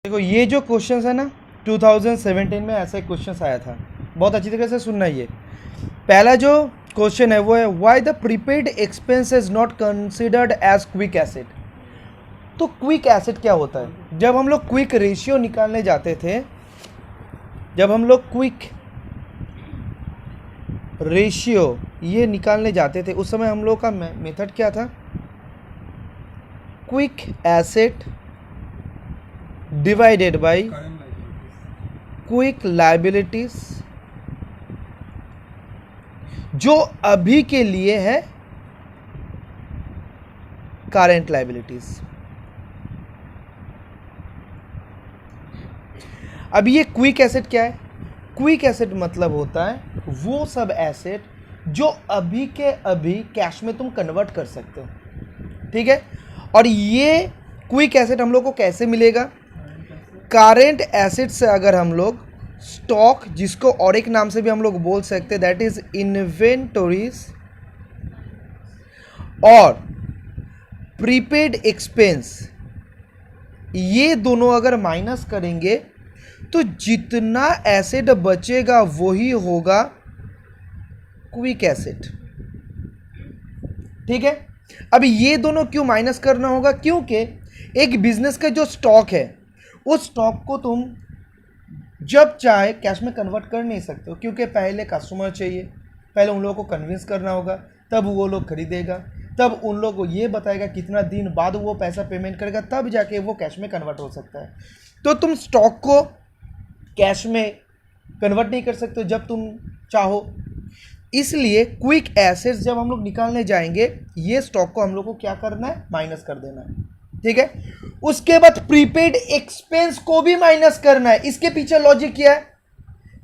देखो ये जो क्वेश्चंस है ना 2017 में ऐसा एक क्वेश्चन आया था, बहुत अच्छी तरह से सुनना। ये पहला जो क्वेश्चन है वो है why the prepaid expense is not considered as quick asset. तो क्विक एसेट क्या होता है? जब हम लोग क्विक रेशियो निकालने जाते थे, जब हम लोग क्विक रेशियो ये निकालने जाते थे उस समय हम लोग का मेथड क्या था? Quick asset divided by quick liabilities, जो अभी के लिए है करंट लायबिलिटीज। अब ये क्विक एसेट क्या है? क्विक एसेट मतलब होता है वो सब एसेट जो अभी के अभी कैश में तुम कन्वर्ट कर सकते हो, ठीक है। और ये क्विक एसेट हम लोग को कैसे मिलेगा? करंट एसेट से अगर हम लोग स्टॉक, जिसको और एक नाम से भी हम लोग बोल सकते हैं, दैट इज इन्वेंटरीज, और प्रीपेड एक्सपेंस, ये दोनों अगर माइनस करेंगे तो जितना एसेट बचेगा वही होगा क्विक एसेट, ठीक है। अब ये दोनों क्यों माइनस करना होगा? क्योंकि एक बिजनेस का जो स्टॉक है उस स्टॉक को तुम जब चाहे कैश में कन्वर्ट कर नहीं सकते हो, क्योंकि पहले कस्टमर चाहिए, पहले उन लोगों को कन्विंस करना होगा, तब वो लोग खरीदेगा, तब उन लोगों को ये बताएगा कितना दिन बाद वो पैसा पेमेंट करेगा, तब जाके वो कैश में कन्वर्ट हो सकता है। तो तुम स्टॉक को कैश में कन्वर्ट नहीं कर सकते जब तुम चाहो। इसलिए क्विक एसेट्स जब हम लोग निकालने जाएंगे, ये स्टॉक को हम लोग को क्या करना है? माइनस कर देना है, ठीक है। उसके बाद प्रीपेड एक्सपेंस को भी माइनस करना है। इसके पीछे लॉजिक क्या है?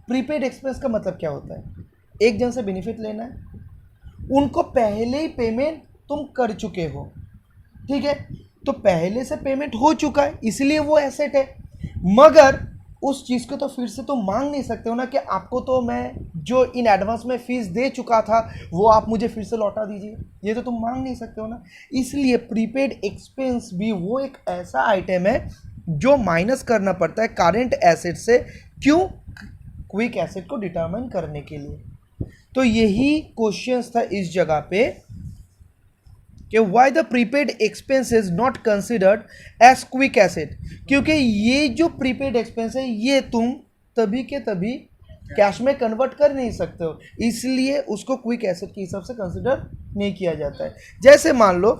प्रीपेड एक्सपेंस का मतलब क्या होता है? एक जन से बेनिफिट लेना है, उनको पहले ही पेमेंट तुम कर चुके हो, ठीक है, तो पहले से पेमेंट हो चुका है इसलिए वो एसेट है। मगर उस चीज़ को तो फिर से तो मांग नहीं सकते हो ना कि आपको तो मैं जो इन एडवांस में फीस दे चुका था वो आप मुझे फिर से लौटा दीजिए, ये तो तुम मांग नहीं सकते हो ना। इसलिए प्रीपेड एक्सपेंस भी वो एक ऐसा आइटम है जो माइनस करना पड़ता है करंट एसेट से। क्यों? क्विक एसेट को डिटरमाइन करने के लिए। तो यही क्वेश्चन था इस जगह पे कि why the prepaid expense is not considered as quick asset, क्योंकि ये जो प्रीपेड एक्सपेंस है ये तुम तभी के तभी कैश में कन्वर्ट कर नहीं सकते हो, इसलिए उसको क्विक एसेट के हिसाब से कंसिडर नहीं किया जाता है। जैसे मान लो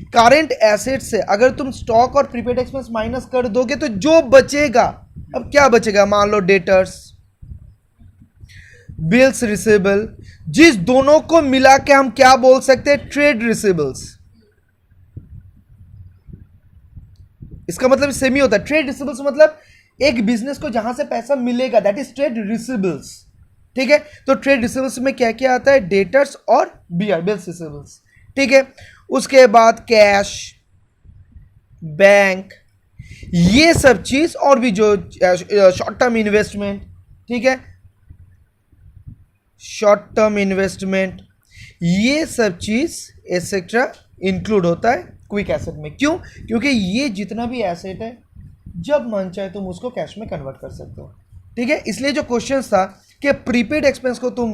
करंट एसेट से अगर तुम स्टॉक और प्रीपेड एक्सपेंस माइनस कर दोगे तो जो बचेगा, अब क्या बचेगा? मान लो डेटर्स, बिल्स रिसीवेबल, जिस दोनों को मिला के हम क्या बोल सकते हैं? Trade receivables. इसका मतलब सेम ही होता है। ट्रेड रिसीवेबल्स मतलब एक बिजनेस को जहां से पैसा मिलेगा, दैट इज ट्रेड रिसीवेबल्स, ठीक है। तो ट्रेड रिसीवेबल्स में क्या क्या आता है? डेटर्स और बीआर, बिल्स रिसीवेबल्स, ठीक है। उसके बाद कैश, बैंक, ये सब चीज, और भी जो शॉर्ट टर्म इन्वेस्टमेंट, ठीक है, शॉर्ट टर्म इन्वेस्टमेंट, ये सब चीज एक्सेट्रा इंक्लूड होता है क्विक एसेट में। क्यों? क्योंकि ये जितना भी एसेट है जब मन चाहे तुम उसको कैश में कन्वर्ट कर सकते हो, ठीक है। इसलिए जो क्वेश्चन था कि प्रीपेड एक्सपेंस को तुम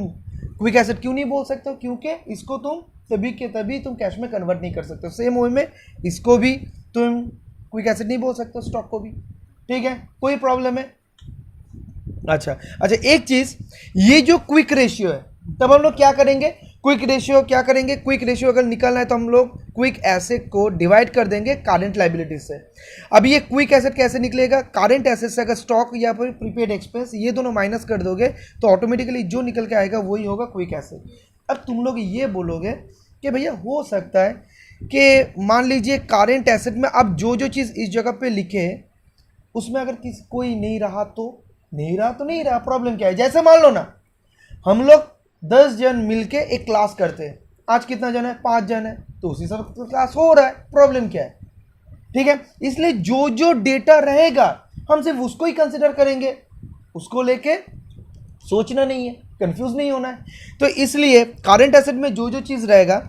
क्विक एसेट क्यों नहीं बोल सकते हो? क्योंकि इसको तुम तभी के तभी तुम कैश में कन्वर्ट नहीं कर सकते हो। सेम वे में इसको भी तुम क्विक एसेट नहीं बोल सकते हो, स्टॉक को भी, ठीक है। कोई प्रॉब्लम है? अच्छा, एक चीज, ये जो क्विक रेशियो है, तब हम लोग क्या करेंगे? क्विक रेशियो क्या करेंगे? क्विक रेशियो अगर निकालना है तो हम लोग क्विक एसेट को डिवाइड कर देंगे करंट लायबिलिटी से। अब ये क्विक एसेट कैसे निकलेगा? करंट एसेट से अगर स्टॉक या फिर प्रीपेड एक्सपेंस ये दोनों माइनस कर दोगे तो ऑटोमेटिकली जो निकल के आएगा वही होगा क्विक एसेट। अब तुम लोग ये बोलोगे कि भैया हो सकता है कि मान लीजिए करंट एसेट में अब जो जो चीज़ इस जगह पे लिखे है उसमें अगर कोई नहीं रहा तो नहीं रहा, प्रॉब्लम क्या है? जैसे मान लो ना हम लोग 10 जन मिलके एक क्लास करते हैं, आज कितना जन है? 5 जन है, तो उसी हिसाब से क्लास हो रहा है, प्रॉब्लम क्या है? ठीक है। इसलिए जो जो डेटा रहेगा हम सिर्फ उसको ही कंसिडर करेंगे, उसको लेके सोचना नहीं है, कंफ्यूज नहीं होना है। तो इसलिए करंट एसेट में जो जो चीज़ रहेगा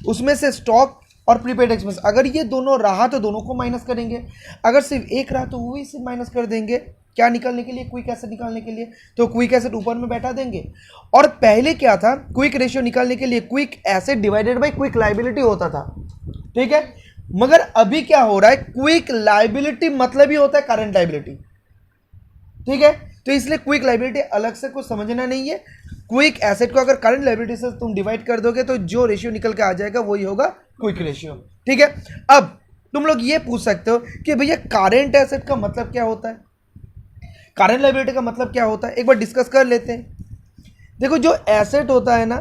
उसमें से स्टॉक और प्रीपेड एक्सपेंस। अगर ये दोनों रहा तो दोनों को माइनस करेंगे, अगर सिर्फ एक रहा तो वही से माइनस कर देंगे। क्या निकालने के लिए? क्विक एसेट निकालने के लिए। तो क्विक एसेट ऊपर में बैठा देंगे। और पहले क्या था, क्विक रेशियो निकालने के लिए quick asset divided by quick liability होता था, ठीक है। मगर अभी क्या हो रहा है, क्विक लायबिलिटी मतलब ही होता है करंट लायबिलिटी, ठीक है। तो इसलिए क्विक लायबिलिटी अलग से कुछ समझना नहीं है। क्विक एसेट को अगर करंट लायबिलिटी से तुम डिवाइड कर दोगे तो जो रेशियो निकल के आ जाएगा वही होगा क्विक रेशियो, ठीक है। अब तुम लोग ये पूछ सकते हो कि भैया करंट एसेट का मतलब क्या होता है, करंट लायबिलिटी का मतलब क्या होता है, एक बार डिस्कस कर लेते हैं। देखो जो एसेट होता है ना,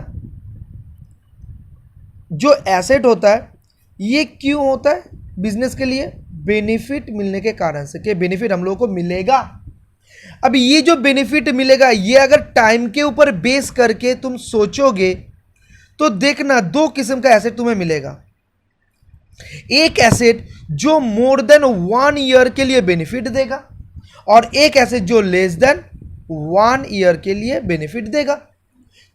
जो एसेट होता है ये क्यों होता है बिजनेस के लिए? बेनिफिट मिलने के कारण से, कि बेनिफिट हम लोगों को मिलेगा। अब ये जो बेनिफिट मिलेगा ये अगर टाइम के ऊपर बेस करके तुम सोचोगे तो देखना दो किस्म का एसेट तुम्हें मिलेगा। एक एसेट जो मोर देन 1 ईयर के लिए बेनिफिट देगा, और एक एसेट जो लेस देन 1 ईयर के लिए बेनिफिट देगा।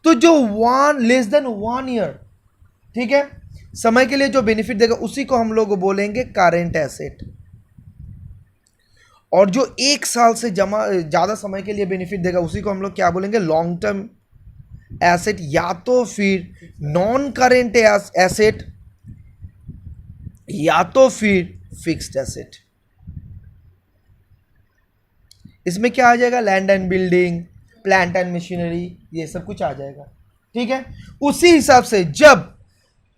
तो जो लेस देन 1 ईयर, ठीक है, समय के लिए जो बेनिफिट देगा उसी को हम लोग बोलेंगे करंट एसेट। और जो 1 साल से ज्यादा समय के लिए बेनिफिट देगा उसी को हम लोग क्या बोलेंगे? लॉन्ग टर्म एसेट, या तो फिर नॉन करेंट एसेट, या तो फिर फिक्स्ड एसेट। इसमें क्या आ जाएगा? Land and building, plant and machinery, ये सब कुछ आ जाएगा, ठीक है। उसी हिसाब से जब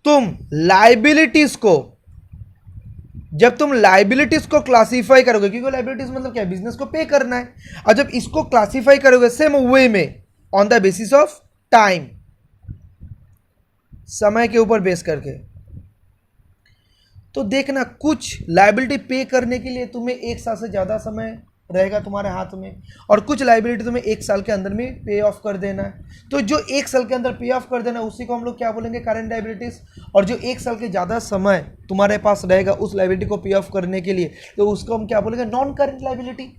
तुम लाइबिलिटीज को क्लासिफाई करोगे, क्योंकि लाइबिलिटीज मतलब क्या है? बिजनेस को पे करना है। और जब इसको क्लासिफाई करोगे सेम वे में on the basis of time, समय के ऊपर बेस करके, तो देखना कुछ लाइबिलिटी पे करने के लिए तुम्हें 1 साल से ज्यादा समय रहेगा तुम्हारे हाथ में, और कुछ लाइबिलिटी तुम्हें 1 साल के अंदर में पे ऑफ कर देना है। तो जो 1 साल के अंदर पे ऑफ कर देना है उसी को हम लोग क्या बोलेंगे? Current liabilities. और जो 1 साल के ज़्यादा समय तुम्हारे पास रहेगा उस लाइबिलिटी को पे ऑफ करने के लिए, तो उसको हम क्या बोलेंगे? Non current liability.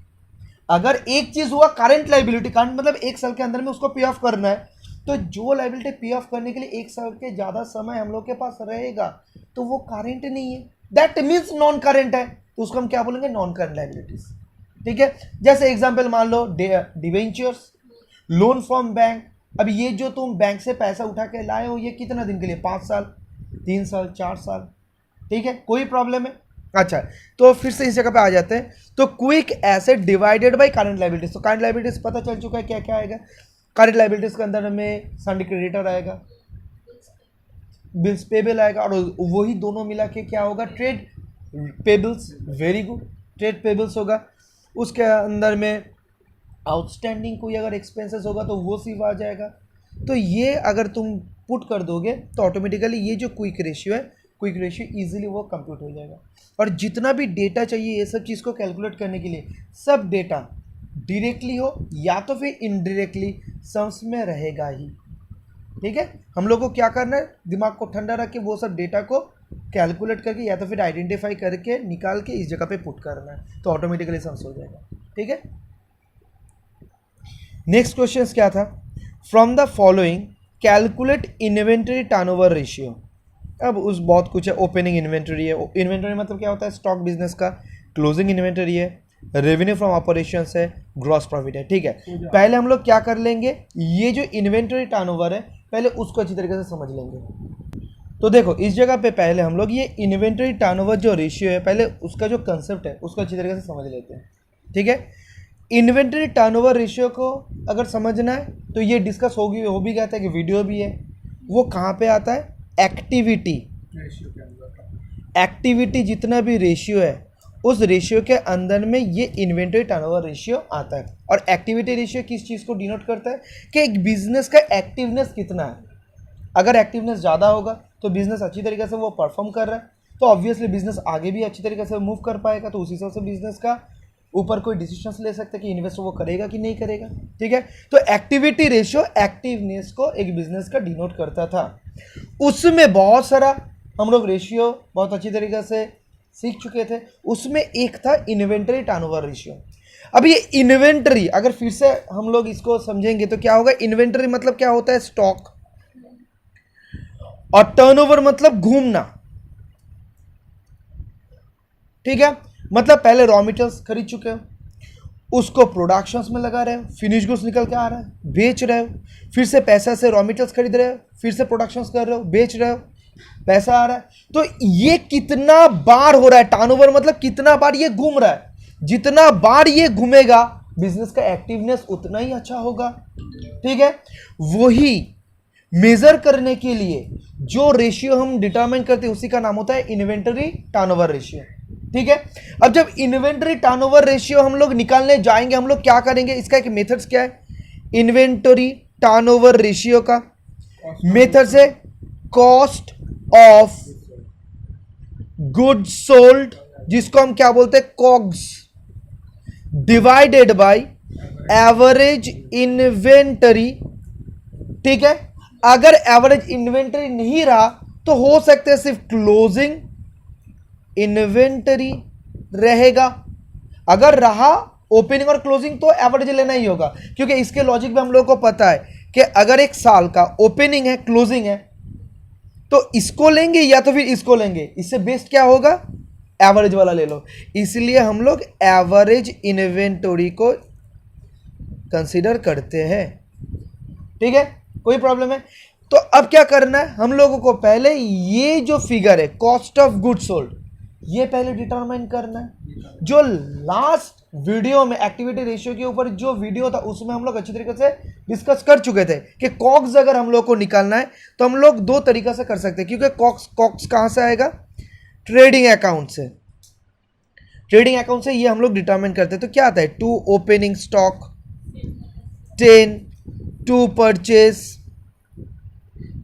अगर एक चीज़ हुआ करंट लाइबिलिटी, करंट मतलब 1 साल के अंदर में उसको पे ऑफ करना है, तो जो लाइबिलिटी पे ऑफ करने के लिए 1 साल के ज़्यादा समय हम लोग के पास रहेगा तो वो करंट नहीं है, दैट मीन्स नॉन करंट है, तो उसको हम क्या बोलेंगे? नॉन करंट लाइबिलिटीज, ठीक है। जैसे एग्जांपल मान लो डिवेंचर्स, लोन फ्रॉम बैंक। अब ये जो तुम बैंक से पैसा उठा के लाए हो ये कितना दिन के लिए? 5 साल, 3 साल, 4 साल, ठीक है, कोई प्रॉब्लम है? अच्छा, तो फिर से इस जगह पे आ जाते हैं। तो quick asset divided by current liabilities. तो करंट लायबिलिटीज पता चल चुका है क्या क्या आएगा। करंट लायबिलिटीज के अंदर हमें सन्डी क्रेडिटर आएगा, बिल्स पेबल आएगा, और वही दोनों मिला के क्या होगा? Trade payables. Very good, trade payables होगा। उसके अंदर में आउटस्टैंडिंग कोई अगर एक्सपेंसेस होगा तो वो सिर्फ आ जाएगा। तो ये अगर तुम पुट कर दोगे तो ऑटोमेटिकली ये जो क्विक रेशियो है, क्विक रेशियो इजीली वो कंप्यूट हो जाएगा। और जितना भी डेटा चाहिए ये सब चीज़ को कैलकुलेट करने के लिए, सब डेटा डायरेक्टली हो या तो फिर इनडायरेक्टली सम्स में रहेगा ही, ठीक है। हम लोग को क्या करना है? दिमाग को ठंडा रख के वो सब डेटा को कैलकुलेट करके या तो फिर आइडेंटिफाई करके निकाल के इस जगह पे पुट करना है, तो ऑटोमेटिकली सम्स हो जाएगा, ठीक है। नेक्स्ट क्वेश्चन क्या था? From the following calculate inventory turnover ratio. अब उस बहुत कुछ है। ओपनिंग इन्वेंटरी है, इन्वेंटरी मतलब क्या होता है? स्टॉक बिजनेस का। क्लोजिंग इन्वेंटरी है, रेवेन्यू फ्रॉम ऑपरेशंस है, ग्रॉस प्रॉफिट है, ठीक है। पहले हम लोग क्या कर लेंगे? ये जो इन्वेंटरी टर्नओवर है पहले उसको अच्छी तरीके से समझ लेंगे। तो देखो इस जगह पे पहले हम लोग ये इन्वेंटरी टर्नओवर जो रेशियो है पहले उसका जो कंसेप्ट है उसको अच्छी तरीके से समझ लेते हैं, ठीक है। इन्वेंटरी टर्नओवर रेशियो को अगर समझना है तो ये डिस्कस हो भी गया था कि वीडियो भी है। वो कहाँ पे आता है? एक्टिविटी रेशियो के अंदर। एक्टिविटी जितना भी रेशियो है उस रेशियो के अंदर में ये इन्वेंटरी टर्नओवर रेशियो आता है। और एक्टिविटी रेशियो किस चीज़ को डिनोट करता है? कि एक बिजनेस का एक्टिवनेस कितना है। अगर एक्टिवनेस ज़्यादा होगा तो बिजनेस अच्छी तरीके से वो परफॉर्म कर रहा है, तो ऑब्वियसली बिजनेस आगे भी अच्छी तरीके से मूव कर पाएगा। तो उसी हिसाब से बिजनेस का ऊपर कोई डिसीजंस ले सकते हैं कि इन्वेस्ट वो करेगा कि नहीं करेगा, ठीक है। तो एक्टिविटी रेशियो एक्टिवनेस को एक बिजनेस का डिनोट करता था। उसमें बहुत सारा हम लोग रेशियो बहुत अच्छी तरीके से सीख चुके थे। उसमें एक था इन्वेंटरी टर्नओवर रेशियो। अब ये इन्वेंटरी अगर फिर से हम लोग इसको समझेंगे तो क्या होगा? इन्वेंटरी मतलब क्या होता है? स्टॉक। और टर्नओवर मतलब घूमना। ठीक है, मतलब पहले रॉ मटेरियल्स खरीद चुके हो, उसको प्रोडक्शंस में लगा रहे हो, फिनिश गुड्स निकल के आ रहा है, बेच रहे हो, फिर से पैसा से रॉ मटेरियल्स खरीद रहे हो, फिर से प्रोडक्शंस कर रहे हो, बेच रहे हो, पैसा आ रहा है। तो ये कितना बार हो रहा है टर्नओवर, मतलब कितना बार ये घूम रहा है, जितना बार ये घूमेगा बिजनेस का एक्टिवनेस उतना ही अच्छा होगा। ठीक है, वही मेजर करने के लिए जो रेशियो हम डिटरमाइन करते हैं उसी का नाम होता है इन्वेंटरी टर्नओवर रेशियो। ठीक है, अब जब इन्वेंटरी टर्नओवर रेशियो हम लोग निकालने जाएंगे, हम लोग क्या करेंगे, इसका एक मेथड्स क्या है, इन्वेंटरी टर्नओवर रेशियो का मेथड्स है कॉस्ट ऑफ गुड्स सोल्ड, जिसको हम क्या बोलते हैं COGS, divided by average inventory. ठीक है, अगर एवरेज इन्वेंटरी नहीं रहा तो हो सकता है सिर्फ क्लोजिंग इन्वेंटरी रहेगा, अगर रहा ओपनिंग और क्लोजिंग तो एवरेज लेना ही होगा, क्योंकि इसके लॉजिक में हम लोगों को पता है कि अगर एक साल का ओपनिंग है क्लोजिंग है तो इसको लेंगे या तो फिर इसको लेंगे, इससे बेस्ट क्या होगा, एवरेज वाला ले लो। इसलिए हम लोग एवरेज इन्वेंटरी को कंसीडर करते हैं। ठीक है, कोई प्रॉब्लम है? तो अब क्या करना है, हम लोगों को पहले ये जो फिगर है कॉस्ट ऑफ गुड्स सोल्ड, ये पहले डिटरमाइन करना है। जो लास्ट वीडियो में एक्टिविटी रेशियो के ऊपर जो वीडियो था उसमें हम लोग अच्छी तरीके से डिस्कस कर चुके थे कि कॉक्स अगर हम लोग को निकालना है तो हम लोग दो तरीका से कर सकते हैं, क्योंकि कॉक्स कहां से आएगा, ट्रेडिंग अकाउंट से। ट्रेडिंग अकाउंट से ये हम लोग डिटरमाइन करते हैं। तो क्या आता है, 2 ओपनिंग स्टॉक, 10 2 परचेस,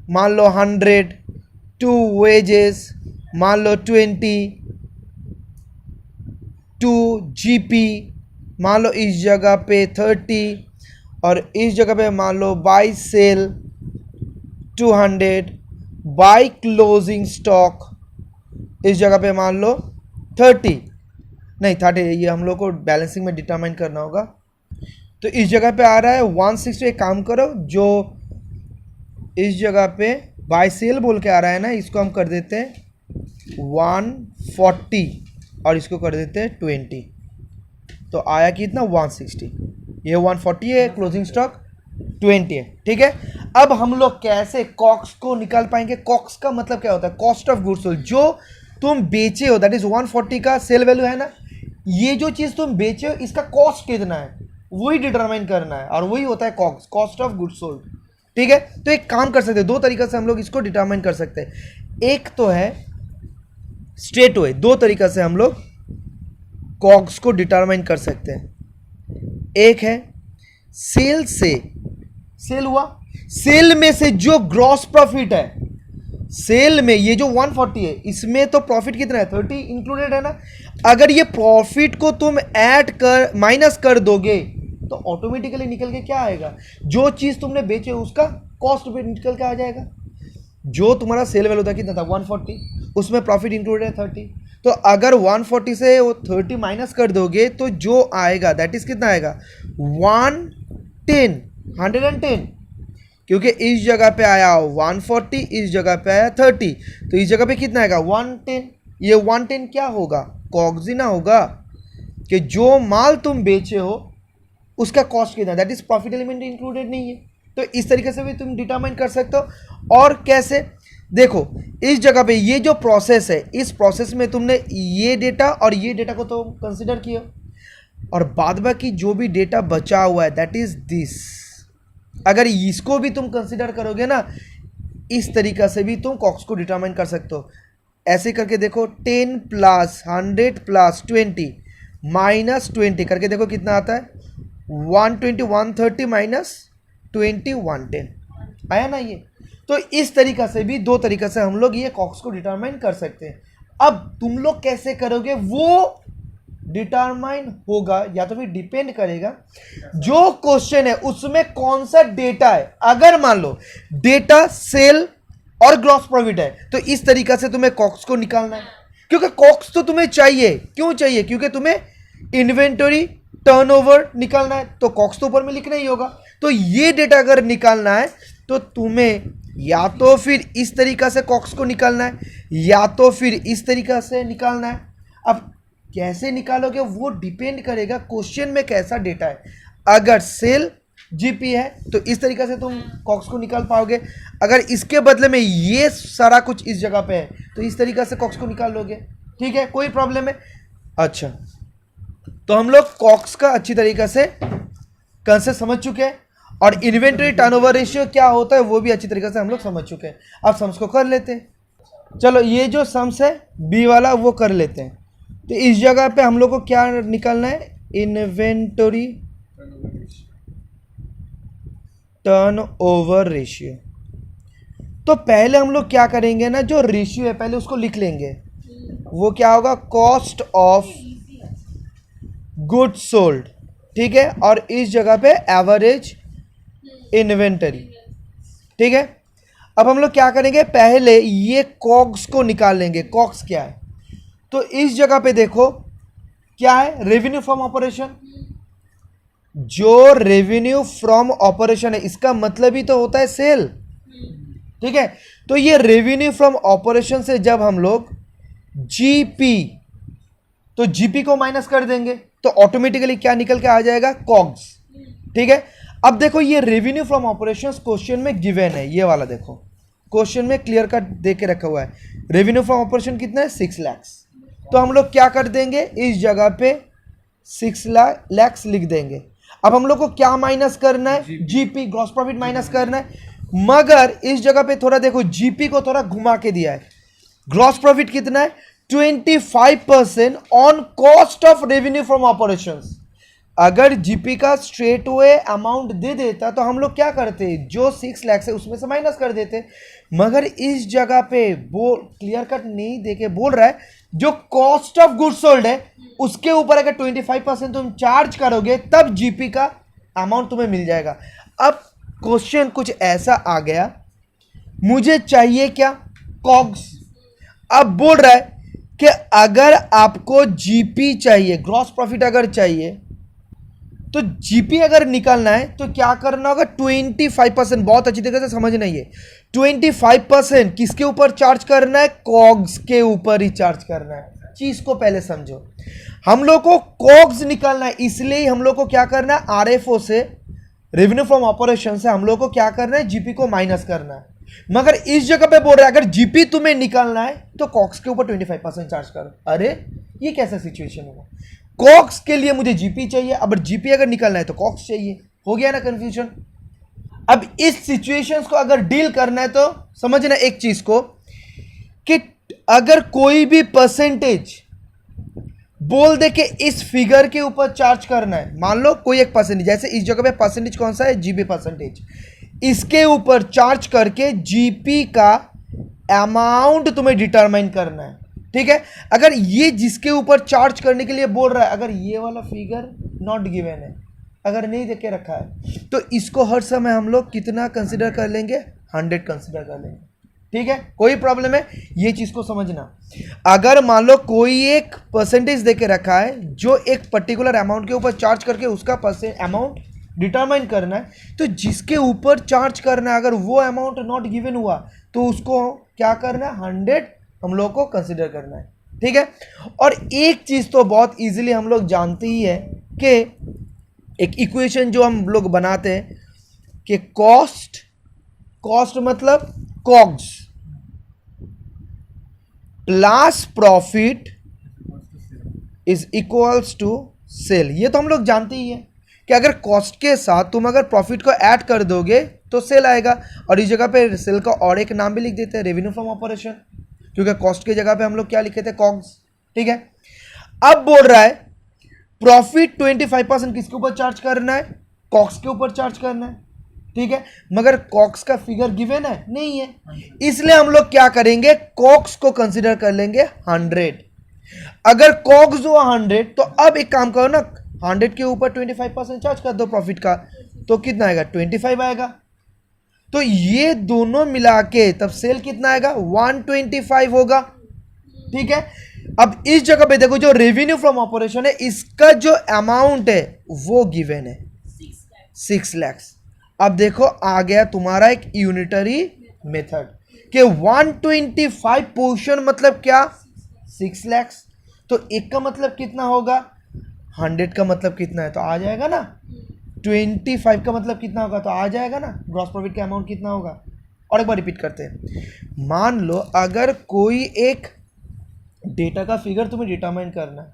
मान लो 100, 2 वेजेस, मान लो 20, 2 जीपी, मान लो इस जगह पे 30, और इस जगह पे मान लो buy sell 200, buy closing stock इस जगह पे मान लो 30, नहीं 30, ये हम लोग को बैलेंसिंग में डिटरमाइन करना होगा। तो इस जगह पे आ रहा है 160। एक काम करो, जो इस जगह पे बाय सेल बोल के आ रहा है ना, इसको हम कर देते हैं 140 और इसको कर देते हैं 20, तो आया कितना 160, ये 140 है, क्लोजिंग स्टॉक 20 है। ठीक है, अब हम लोग कैसे कॉक्स को निकाल पाएंगे, कॉक्स का मतलब क्या होता है, कॉस्ट ऑफ गुड्स सोल्ड, जो तुम बेचे हो दैट इज 140 का सेल वैल्यू है ना, ये जो चीज तुम बेचे हो इसका कॉस्ट कितना है वही डिटरमाइन करना है, और वही होता है COGS, cost of goods sold. ठीक है, तो एक काम कर सकते हैं, दो तरीका से हम लोग इसको डिटरमाइन कर सकते हैं। एक तो है स्ट्रेट वे, दो तरीका से हम लोग कॉग्स को डिटरमाइन कर सकते हैं। एक है सेल से, सेल हुआ, सेल में से जो ग्रॉस प्रॉफिट है, सेल में ये जो 140 है इसमें तो प्रॉफिट कितना है, 30 इंक्लूडेड है ना। अगर ये प्रॉफिट को तुम ऐड कर माइनस कर दोगे तो ऑटोमेटिकली निकल के क्या आएगा, जो चीज तुमने बेचे उसका कॉस्ट पे निकल के आ जाएगा। जो तुम्हारा सेल वैल्यू था कितना था 140, उसमें प्रॉफिट इंक्लूडेड है 30, तो अगर 140 से वो 30 माइनस कर दोगे तो जो आएगा दैट इज कितना आएगा 110, क्योंकि इस जगह पे आया 140, इस जगह पे आया 30, तो इस जगह पे कितना आएगा 110। ये 110 क्या होगा, कॉग्स ही ना होगा, कि जो माल तुम बेचे हो उसका कॉस्ट कितना, that is profit element included नहीं है। तो इस तरीके से भी तुम डिटरमाइन कर सकते हो। और कैसे, देखो इस जगह पे ये जो प्रोसेस है, इस प्रोसेस में तुमने ये डेटा और ये डेटा को तो कंसिडर किया, और बाद बाकी जो भी डेटा बचा हुआ है दैट इज दिस, अगर इसको भी तुम कंसिडर करोगे ना, इस तरीका से भी तुम कॉक्स को डिटरमाइन कर सकते हो। ऐसे करके देखो 10 प्लस 100 प्लस 20 माइनस 20 करके देखो कितना आता है 120, 130 माइनस 20, 110 आया ना। ये तो इस तरीका से भी, दो तरीका से हम लोग ये कॉक्स को डिटरमाइन कर सकते हैं। अब तुम लोग कैसे करोगे वो डिटरमाइन होगा, या तो फिर डिपेंड करेगा जो क्वेश्चन है उसमें कौन सा डेटा है। अगर मान लो डेटा सेल और ग्रॉस प्रॉफिट है तो इस तरीका से तुम्हें कॉक्स को निकालना है, क्योंकि कॉक्स तो तुम्हें चाहिए, क्यों चाहिए, क्योंकि तुम्हें इन्वेंटरी टर्नओवर निकालना है, तो कॉक्स तो ऊपर में लिखना ही होगा। तो ये डेटा अगर निकालना है तो तुम्हें या तो फिर इस तरीका से कॉक्स को निकालना है, या तो फिर इस तरीका से निकालना है। अब कैसे निकालोगे वो डिपेंड करेगा क्वेश्चन में कैसा डेटा है। अगर सेल जीपी है तो इस तरीके से तुम कॉक्स को निकाल पाओगे, अगर इसके बदले में ये सारा कुछ इस जगह पे है तो इस तरीके से कॉक्स को निकाल लोगे। ठीक है, कोई प्रॉब्लम है? अच्छा, तो हम लोग कॉक्स का अच्छी तरीके से कंसेप्ट समझ चुके हैं और इन्वेंटरी टर्नओवर रेशियो क्या होता है वो भी अच्छी तरीके से हम लोग समझ चुके हैं। अब सम्स को कर लेते हैं। चलो, ये जो सम्स है बी वाला वो कर लेते हैं। तो इस जगह पे हम लोग को क्या निकालना है? Inventory turnover ratio. तो पहले हम लोग क्या करेंगे ना, जो रेशियो है पहले उसको लिख लेंगे। वो क्या होगा? Cost of goods sold. ठीक है, और इस जगह पे एवरेज इन्वेंटरी। ठीक है, अब हम लोग क्या करेंगे, पहले ये कॉग्स को निकाल लेंगे। कॉग्स क्या है? तो इस जगह पे देखो क्या है? Revenue from operation. जो रेवेन्यू फ्रॉम ऑपरेशन है इसका मतलब ही तो होता है सेल। ठीक है, तो ये रेवेन्यू फ्रॉम ऑपरेशन से जब हम लोग जीपी, तो जीपी को माइनस कर देंगे तो ऑटोमेटिकली क्या निकल के आ जाएगा? कॉग्स। ठीक है, अब देखो ये रेवेन्यू फ्रॉम ऑपरेशंस क्वेश्चन में गिवन है, ये वाला देखो क्वेश्चन में क्लियर कट दे के रखा हुआ है। रेवेन्यू फ्रॉम ऑपरेशन कितना है? 6 लाख। तो हम लोग क्या कर देंगे, इस जगह पे 6 लाख लिख देंगे। अब हम लोग को क्या माइनस करना है? जीपी, ग्रॉस प्रॉफिट माइनस करना है। मगर इस जगह पे थोड़ा देखो, जीपी को थोड़ा घुमा के दिया है। ग्रॉस प्रॉफिट कितना है? 25% on cost of revenue from operations. अगर जीपी का स्ट्रेट वे अमाउंट दे देता तो हम लोग क्या करते, जो 6 लाख है उसमें से माइनस कर देते। मगर इस जगह पे वो क्लियर कट नहीं देके बोल रहा है जो कॉस्ट ऑफ गुड्स सोल्ड है उसके ऊपर अगर 25% तुम चार्ज करोगे तब जीपी का अमाउंट तुम्हें मिल जाएगा। अब क्वेश्चन कुछ ऐसा आ गया, मुझे चाहिए क्या? कॉग्स। अब बोल रहा है कि अगर आपको जीपी चाहिए, ग्रॉस प्रॉफिट अगर चाहिए, तो जीपी अगर निकालना है तो क्या करना होगा? 25%। बहुत अच्छी तरीके से समझना है, 25% किसके ऊपर चार्ज करना है? कॉग्स के ऊपर ही चार्ज करना है। चीज को पहले समझो, हम लोग को कॉग्स निकालना है, इसलिए हम लोग को क्या करना है? आरएफओ से, रेवेन्यू फ्रॉम ऑपरेशन से हम लोग को क्या करना है? जीपी को माइनस करना है। मगर इस जगह पे बोल रहा है अगर जीपी तुम्हें निकालना है तो कॉक्स के ऊपर 25% चार्ज करो। अरे ये कैसा सिचुएशन होगा? कॉक्स के लिए मुझे जीपी चाहिए, अब जीपी अगर निकालना है तो कॉक्स चाहिए। हो गया ना कंफ्यूजन? अब इस सिचुएशंस को अगर डील करना है तो समझना एक चीज को कि अगर कोई भी परसेंटेज बोल दे कि इस फिगर के ऊपर चार्ज करना है, मान लो कोई एक परसेंटेज, जैसे इस जगह पे परसेंटेज कौन सा है? GB percentage. इसके ऊपर चार्ज करके जीपी का अमाउंट तुम्हें डिटरमाइन करना है। ठीक है, अगर ये जिसके ऊपर चार्ज करने के लिए बोल रहा है, अगर ये वाला फिगर नॉट गिवन है, अगर नहीं देके रखा है, तो इसको हर समय हम लोग कितना कंसिडर कर लेंगे? 100 कंसिडर कर लेंगे। ठीक है, कोई प्रॉब्लम है? ये चीज को समझना। अगर मान लो कोई एक परसेंटेज देके रखा है जो एक पर्टिकुलर अमाउंट के ऊपर चार्ज करके उसका अमाउंट डिटरमाइन करना है, तो जिसके ऊपर चार्ज करना है अगर वो अमाउंट नॉट गिवन हुआ तो उसको क्या करना है? 100 हम लोग को कंसिडर करना है। ठीक है, और एक चीज तो बहुत इजीली हम लोग जानते ही है कि एक इक्वेशन जो हम लोग बनाते हैं कि कॉस्ट मतलब COGS plus profit is equals to sale. ये तो हम लोग जानते ही है कि अगर कॉस्ट के साथ तुम अगर प्रॉफिट को ऐड कर दोगे तो सेल आएगा। और इस जगह पे सेल का और एक नाम भी लिख देते हैं, रेवेन्यू फ्रॉम ऑपरेशन, क्योंकि कॉस्ट की जगह पे हम लोग क्या लिखे थे? कॉग्स। ठीक है, अब बोल रहा है प्रॉफिट 25% किसके ऊपर चार्ज करना है? कॉक्स के ऊपर चार्ज करना है। ठीक है, मगर कॉक्स का फिगर गिवन है नहीं है, इसलिए हम लोग क्या करेंगे? कॉक्स को कंसीडर कर लेंगे 100। अगर कॉक्स हुआ 100 तो अब एक काम करो ना, 100 के ऊपर 25% चार्ज कर दो प्रॉफिट का, तो कितना आएगा? 25 आएगा। तो ये दोनों मिला के तब सेल कितना आएगा? 125 होगा। ठीक है, अब इस जगह पे देखो जो रेवेन्यू फ्रॉम ऑपरेशन है इसका जो अमाउंट है वो गिवन है 6 लाख। अब देखो आ गया तुम्हारा एक यूनिटरी मेथड कि 125 पोर्शन मतलब क्या? 6 लाख। तो 1 का मतलब कितना होगा, 100 का मतलब कितना है, तो आ जाएगा ना। 25 का मतलब कितना होगा, तो आ जाएगा ना। ग्रॉस प्रॉफिट का अमाउंट कितना होगा। और एक बार रिपीट करते हैं। मान लो अगर कोई एक डेटा का फिगर तुम्हें डिटरमाइन करना है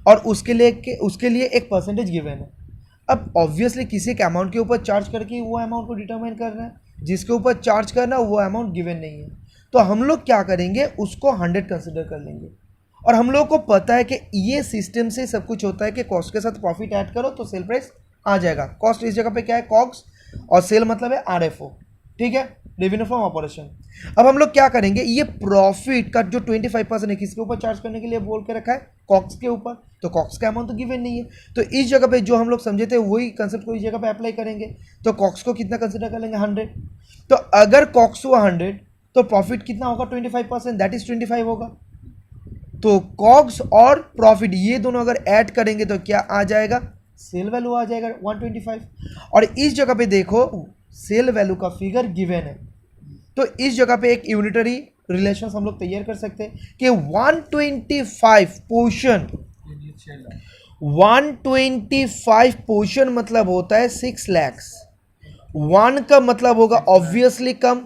और उसके लिए एक परसेंटेज गिवन है। अब ऑब्वियसली किसी एक अमाउंट के ऊपर चार्ज करके वो अमाउंट को डिटरमाइन करना है, जिसके ऊपर चार्ज करना है वो अमाउंट गिवन नहीं है। तो हम लोग क्या करेंगे, उसको 100 कंसिडर कर लेंगे। और हम लोग को पता है कि ये सिस्टम से सब कुछ होता है कि कॉस्ट के साथ प्रॉफिट ऐड करो तो सेल प्राइस आ जाएगा। कॉस्ट इस जगह पे क्या है, कॉग्स, और सेल मतलब है आरएफओ, ठीक है, रेवेन्यू फ्रॉम ऑपरेशन। अब हम लोग क्या करेंगे, ये प्रॉफिट का जो 25% है किसके ऊपर चार्ज करने के लिए बोल के रखा है, कॉक्स के ऊपर। तो कॉक्स का अमाउंट तो गिवन नहीं है, तो इस जगह पे जो हम लोग समझे थे वही कंसेप्ट को इस जगह पे अप्लाई करेंगे। तो कॉक्स को कितना कंसिडर कर लेंगे, 100। तो अगर कॉक्स हुआ 100 तो प्रॉफिट कितना होगा, 25%, दैट इज 25 होगा। तो कॉग्स और प्रॉफिट ये दोनों अगर ऐड करेंगे तो क्या आ जाएगा, सेल वैल्यू आ जाएगा 125। और इस जगह पे देखो सेल वैल्यू का फिगर गिवन है, तो इस जगह पे एक यूनिटरी रिलेशन हम लोग तैयार कर सकते हैं कि 125 पोर्शन 125 पोर्शन मतलब होता है 6 लाख। 1 का मतलब होगा ऑब्वियसली कम,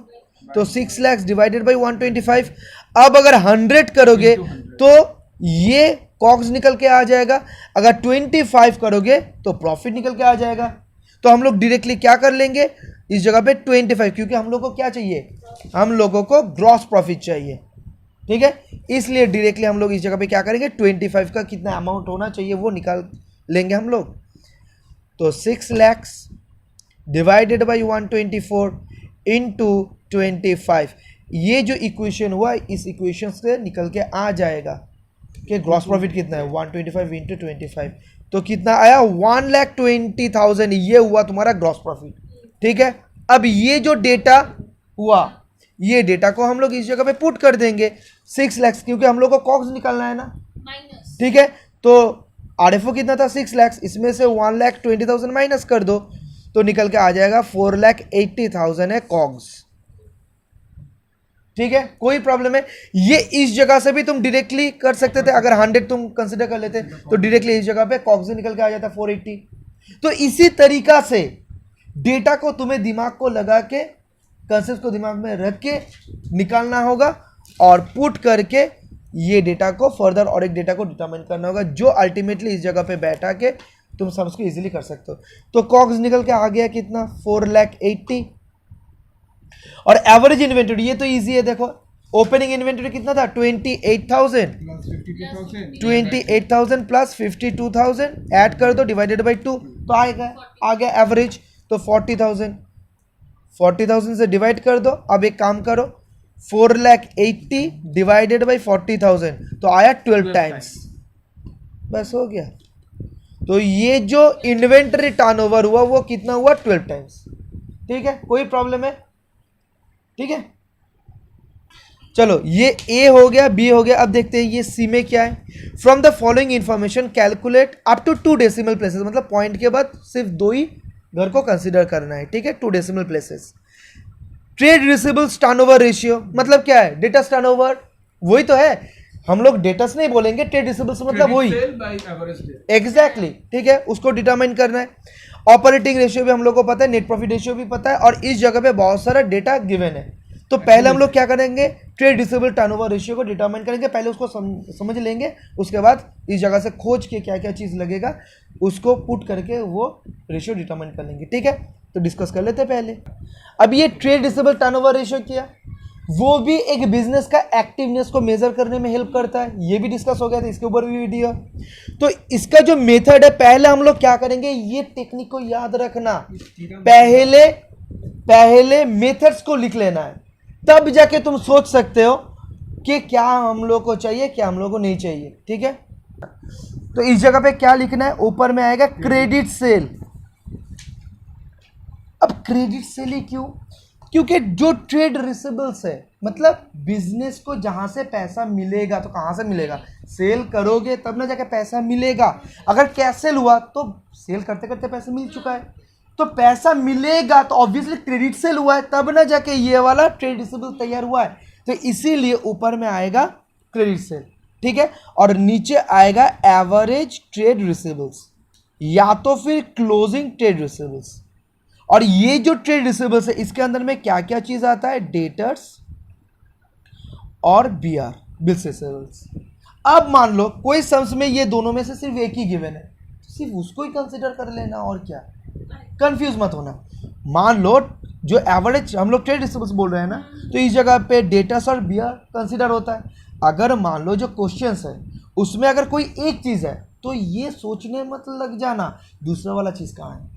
तो 6 लाख डिवाइडेड बाई 125। अब अगर 100 करोगे तो ये कॉग्स निकल के आ जाएगा, अगर 25 करोगे तो प्रॉफिट निकल के आ जाएगा। तो हम लोग डायरेक्टली क्या कर लेंगे इस जगह पे 25, क्योंकि हम लोग को क्या चाहिए, हम लोगों को ग्रॉस प्रॉफिट चाहिए, ठीक है। इसलिए डायरेक्टली हम लोग इस जगह पे क्या करेंगे, 25 का कितना अमाउंट होना चाहिए वो निकाल लेंगे हम लोग। तो 6 लाख डिवाइडेड बाई 124 इंटू 25, ये जो इक्वेशन हुआ इस इक्वेशन से निकल के आ जाएगा कि ग्रॉस प्रॉफिट कितना है, 125 इंटू 25, तो कितना आया 1,20,000। ये हुआ तुम्हारा ग्रॉस प्रॉफिट, ठीक है। अब ये जो डेटा हुआ ये डेटा को हम लोग इस जगह पे पुट कर देंगे 6 लाख, क्योंकि हम लोग को कॉग्स निकालना है ना, ठीक है। तो आरएफओ कितना था 6 लाख, इसमें से 1,20,000 माइनस कर दो तो निकल के आ जाएगा 4,80,000 है कॉग्स, ठीक है। कोई प्रॉब्लम है, ये इस जगह से भी तुम डायरेक्टली कर सकते थे। अगर 100 तुम कंसिडर कर लेते तो डायरेक्टली इस जगह पे कॉग्स निकल के आ जाता 480। तो इसी तरीका से डेटा को तुम्हें दिमाग को लगा के कंसेप्ट को दिमाग में रख के निकालना होगा और पुट करके ये डेटा को फर्दर और एक डेटा को डिटरमाइन करना होगा, जो अल्टीमेटली इस जगह पे बैठा के तुम सब उसको इजीली कर सकते हो। तो कॉग्स निकल के आ गया कितना 4,80,000 और एवरेज इन्वेंटरी ये तो इजी है, देखो ओपनिंग इन्वेंटरी कितना था 28,000 प्लस 52,000 ऐड कर दो डिवाइडेड बाई 2 तो आ गया एवरेज। तो 40,000 से डिवाइड कर दो। अब एक काम करो 4,80,000 डिवाइडेड बाई 40,000 तो आया 12 टाइम्स, बस हो गया। तो ये जो इन्वेंटरी टर्नओवर हुआ वो कितना हुआ 12 टाइम्स, ठीक है। कोई प्रॉब्लम है, ठीक है। चलो ये ए हो गया, बी हो गया। अब देखते हैं ये सी में क्या है। From the following information calculate up to 2 decimal places, मतलब पॉइंट के बाद सिर्फ 2 ही घर को कंसीडर करना है, ठीक है। 2 decimal places. Trade receivables turnover ratio मतलब क्या है, डेटस टर्नओवर, वही तो है। हम लोग डेटस नहीं बोलेंगे, ट्रेड रिसीवेबल्स मतलब वही एग्जैक्टली, ठीक है, उसको डिटरमाइन करना है। ऑपरेटिंग रेशियो भी हम लोग को पता है, नेट प्रॉफिट रेशियो भी पता है, और इस जगह पे बहुत सारा डेटा गिवन है। तो पहले हम लोग क्या करेंगे, ट्रेड रिसीवेबल टर्नओवर रेशियो को डिटरमाइन करेंगे, पहले उसको समझ लेंगे, उसके बाद इस जगह से खोज के क्या क्या चीज़ लगेगा उसको पुट करके वो रेशियो डिटरमाइन कर लेंगे, ठीक है। तो डिस्कस कर लेते हैं पहले। अब ये ट्रेड रिसीवेबल टर्नओवर रेशियो किया, वो भी एक बिजनेस का एक्टिवनेस को मेजर करने में हेल्प करता है, ये भी डिस्कस हो गया था, इसके ऊपर भी वीडियो। तो इसका जो मेथड है, पहले हम लोग क्या करेंगे, ये टेक्निक को याद रखना, पहले मेथड्स को लिख लेना है, तब जाके तुम सोच सकते हो कि क्या हम लोग को चाहिए क्या हम लोग को नहीं चाहिए, ठीक है। तो इस जगह पे क्या लिखना है, ऊपर में आएगा क्रेडिट सेल। अब क्रेडिट सेल ही क्यों, क्योंकि जो ट्रेड रिसीवेबल्स है मतलब बिजनेस को जहां से पैसा मिलेगा, तो कहां से मिलेगा, सेल करोगे तब ना जाके पैसा मिलेगा। अगर कैश सेल हुआ तो सेल करते करते पैसा मिल चुका है, तो पैसा मिलेगा तो ऑब्वियसली क्रेडिट सेल हुआ है, तब ना जाके ये वाला ट्रेड रिसीवेबल तैयार हुआ है। तो इसीलिए ऊपर में आएगा क्रेडिट सेल, ठीक है, और नीचे आएगा एवरेज ट्रेड रिसीवेबल्स या तो फिर क्लोजिंग ट्रेड रिसीवेबल्स। और ये जो ट्रेड रिसीवेबल्स है इसके अंदर में क्या क्या चीज आता है, डेटर्स और बीआर बिल्स रिसीवेबल्स। अब मान लो कोई सम्स में ये दोनों में से सिर्फ एक ही गिवन है, सिर्फ उसको ही कंसिडर कर लेना, और क्या, कंफ्यूज मत होना। मान लो जो एवरेज हम लोग ट्रेड रिसीवेबल्स बोल रहे हैं ना, तो इस जगह पे डेटर्स और बीआर कंसिडर होता है। अगर मान लो जो क्वेश्चंस है उसमें अगर कोई एक चीज है तो ये सोचने मत लग जाना दूसरा वाला चीज कहाँ है,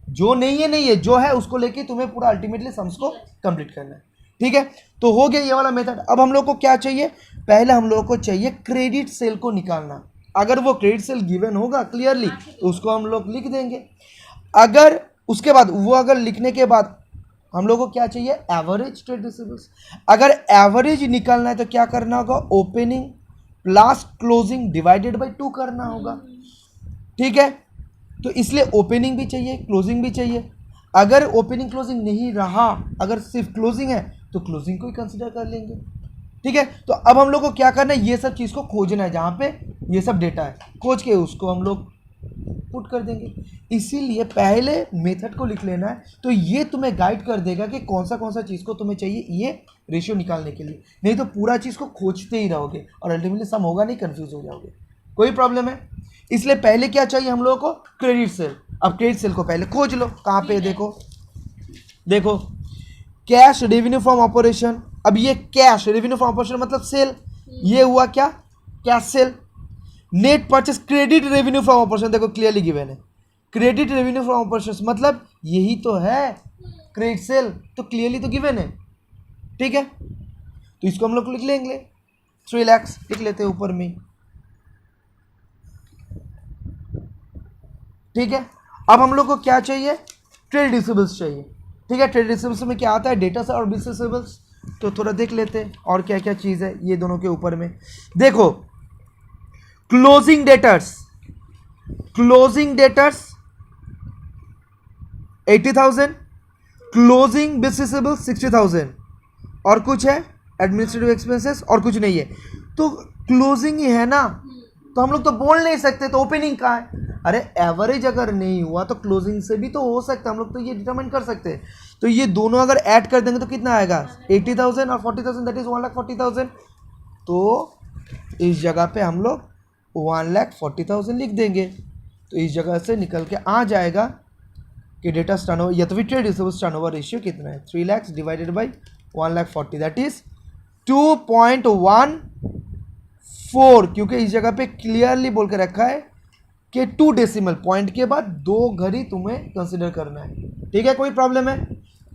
जो नहीं है नहीं है, जो है उसको लेके तुम्हें पूरा अल्टीमेटली सम्स को कंप्लीट करना है। ठीक है, तो हो गया ये वाला मेथड। अब हम लोग को क्या चाहिए, पहले हम लोग को चाहिए क्रेडिट सेल को निकालना। अगर वो क्रेडिट सेल गिवन होगा क्लियरली तो उसको हम लोग लिख देंगे। अगर उसके बाद वो अगर लिखने के बाद हम लोग को क्या चाहिए, एवरेज ट्रेड रिसीवेबल्स। अगर एवरेज निकालना है तो क्या करना होगा, opening plus closing divided by 2 करना होगा। ठीक है, तो इसलिए ओपनिंग भी चाहिए क्लोजिंग भी चाहिए। अगर ओपनिंग क्लोजिंग नहीं रहा, अगर सिर्फ क्लोजिंग है तो क्लोजिंग को ही कंसिडर कर लेंगे। ठीक है, तो अब हम लोग को क्या करना है, ये सब चीज़ को खोजना है, जहाँ पे ये सब डेटा है खोज के उसको हम लोग पुट कर देंगे। इसीलिए पहले मेथड को लिख लेना है, तो ये तुम्हें गाइड कर देगा कि कौन सा चीज़ को तुम्हें चाहिए ये रेशियो निकालने के लिए। नहीं तो पूरा चीज़ को खोजते ही रहोगे और अल्टीमेटली सम होगा नहीं, कंफ्यूज हो जाओगे। कोई प्रॉब्लम है, इसलिए पहले क्या चाहिए हम लोगों को, क्रेडिट सेल। अब क्रेडिट सेल को पहले खोज लो, कहाँ पे, देखो कैश रेवेन्यू फ्रॉम ऑपरेशन। अब ये कैश रेवेन्यू फ्रॉम ऑपरेशन मतलब सेल, ये हुआ क्या, cash cell. Net purchase credit revenue from operation, देखो क्लियरली गिवन है, क्रेडिट रेवेन्यू फ्रॉम ऑपरेशन मतलब यही तो है क्रेडिट सेल, तो क्लियरली तो गिवन है। ठीक है, तो इसको हम लोग लिख लेंगे 3 लाख लिख लेते हैं ऊपर में। ठीक है, अब हम लोग को क्या चाहिए, ट्रेड रिसीवेबल्स चाहिए। ठीक है, ट्रेड रिसीवेबल्स में क्या आता है, डेटा और बिल्स रिसीवेबल्स। तो थोड़ा देख लेते हैं और क्या क्या चीज़ है ये दोनों के ऊपर में। देखो closing debtors 80,000, closing bills receivables 60,000, और कुछ है एडमिनिस्ट्रेटिव एक्सपेंसेस और कुछ नहीं है। तो क्लोजिंग ही है ना, तो हम लोग तो बोल नहीं सकते तो ओपनिंग कहाँ है। अरे एवरेज अगर नहीं हुआ तो क्लोजिंग से भी तो हो सकता है, हम लोग तो ये डिटरमाइन कर सकते हैं। तो ये दोनों अगर ऐड कर देंगे तो कितना आएगा, 80,000 और 40,000, दैट इज 1,40,000। तो इस जगह पे हम लोग 1,40,000 लिख देंगे। तो इस जगह से निकल के आ जाएगा कि डेटा टर्नओवर या तो फिर ट्रेड रिसीवेबल्स टर्नओवर रेशियो कितना है, 3 lakh divided by 1,40,000, that is 2.14। क्योंकि इस जगह पे क्लियरली बोल के रखा है कि 2 डेसिमल पॉइंट के बाद 2 घड़ी तुम्हें कंसिडर करना है। ठीक है, कोई प्रॉब्लम है,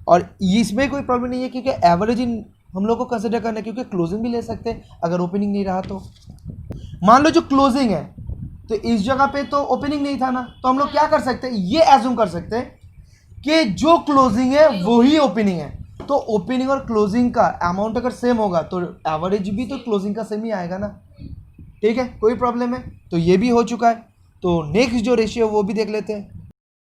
और इसमें कोई प्रॉब्लम नहीं है क्योंकि एवरेज हम लोग को कंसिडर करना है, क्योंकि क्लोजिंग भी ले सकते हैं अगर ओपनिंग नहीं रहा तो। मान लो जो क्लोजिंग है तो इस जगह पे तो ओपनिंग नहीं था ना, तो हम लोग क्या कर सकते हैं, ये एज्यूम कर सकते हैं कि जो क्लोजिंग है वही ओपनिंग है। तो ओपनिंग और क्लोजिंग का अमाउंट अगर सेम होगा तो एवरेज भी तो क्लोजिंग का सेम ही आएगा ना। ठीक है, कोई प्रॉब्लम है, तो ये भी हो चुका है। तो नेक्स्ट जो रेशियो वो भी देख लेते हैं।